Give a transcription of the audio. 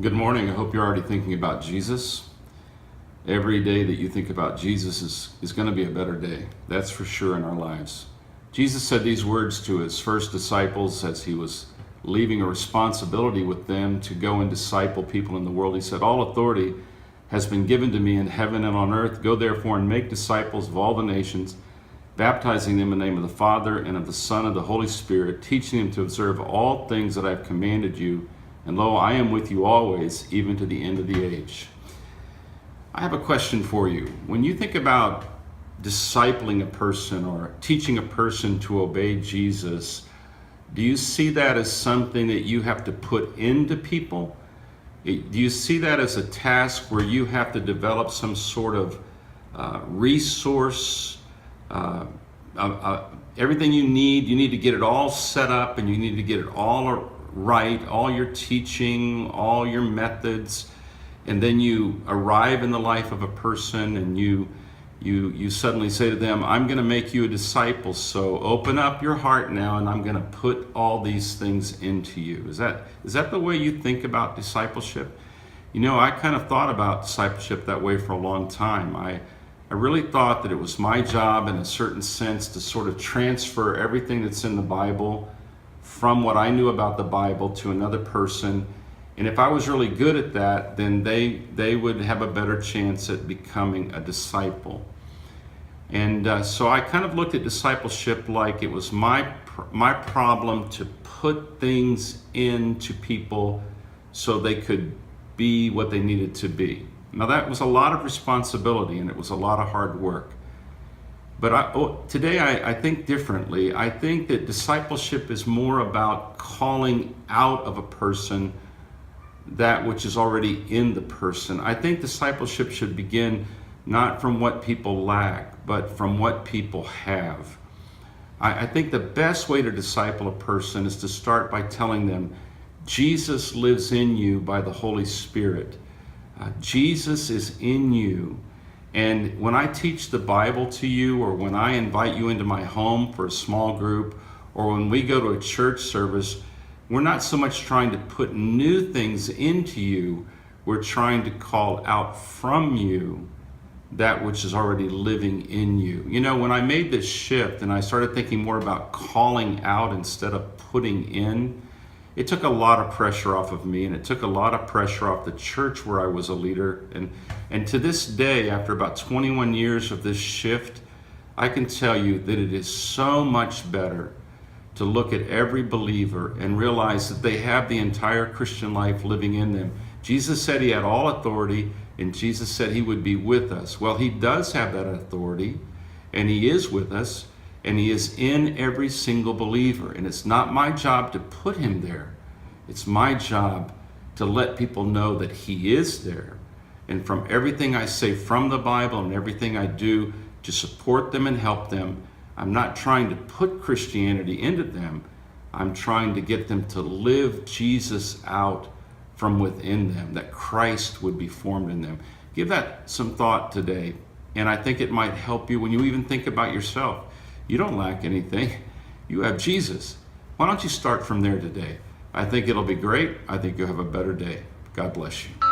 Good morning. I hope you're already thinking about Jesus. Every day that you think about Jesus is going to be a better day. That's for sure in our lives. Jesus said these words to his first disciples as he was leaving a responsibility with them to go and disciple people in the world. He said, "All authority has been given to me in heaven and on earth. Go therefore and make disciples of all the nations, baptizing them in the name of the Father and of the Son and of the Holy Spirit, teaching them to observe all things that I have commanded you. And lo, I am with you always, even to the end of the age." I have a question for you. When you think about discipling a person or teaching a person to obey Jesus, do you see that as something that you have to put into people? Do you see that as a task where you have to develop some sort of resource, everything you need to get it all set up, and you need to get it all right, all your teaching, all your methods, and then you arrive in the life of a person and you suddenly say to them, "I'm going to make you a disciple, so open up your heart now and I'm going to put all these things into you." Is that the way you think about discipleship? You know, I kind of thought about discipleship that way for a long time. I really thought that it was my job in a certain sense to sort of transfer everything that's in the Bible from what I knew about the Bible to another person. And if I was really good at that, then they would have a better chance at becoming a disciple. And so I kind of looked at discipleship like it was my problem to put things into people so they could be what they needed to be. Now that was a lot of responsibility and it was a lot of hard work. But today I think differently. I think that discipleship is more about calling out of a person that which is already in the person. I think discipleship should begin not from what people lack, but from what people have. I think the best way to disciple a person is to start by telling them, Jesus lives in you by the Holy Spirit. Jesus is in you. And when I teach the Bible to you, or when I invite you into my home for a small group, or when we go to a church service, we're not so much trying to put new things into you, we're trying to call out from you that which is already living in you. You know, when I made this shift and I started thinking more about calling out instead of putting in, it took a lot of pressure off of me, and it took a lot of pressure off the church where I was a leader. And to this day, after about 21 years of this shift, I can tell you that it is so much better to look at every believer and realize that they have the entire Christian life living in them. Jesus said he had all authority, and Jesus said he would be with us. Well, he does have that authority, and he is with us, and he is in every single believer. And it's not my job to put him there. It's my job to let people know that he is there. And from everything I say from the Bible and everything I do to support them and help them, I'm not trying to put Christianity into them. I'm trying to get them to live Jesus out from within them, that Christ would be formed in them. Give that some thought today, and I think it might help you when you even think about yourself. You don't lack anything. You have Jesus. Why don't you start from there today? I think it'll be great. I think you'll have a better day. God bless you.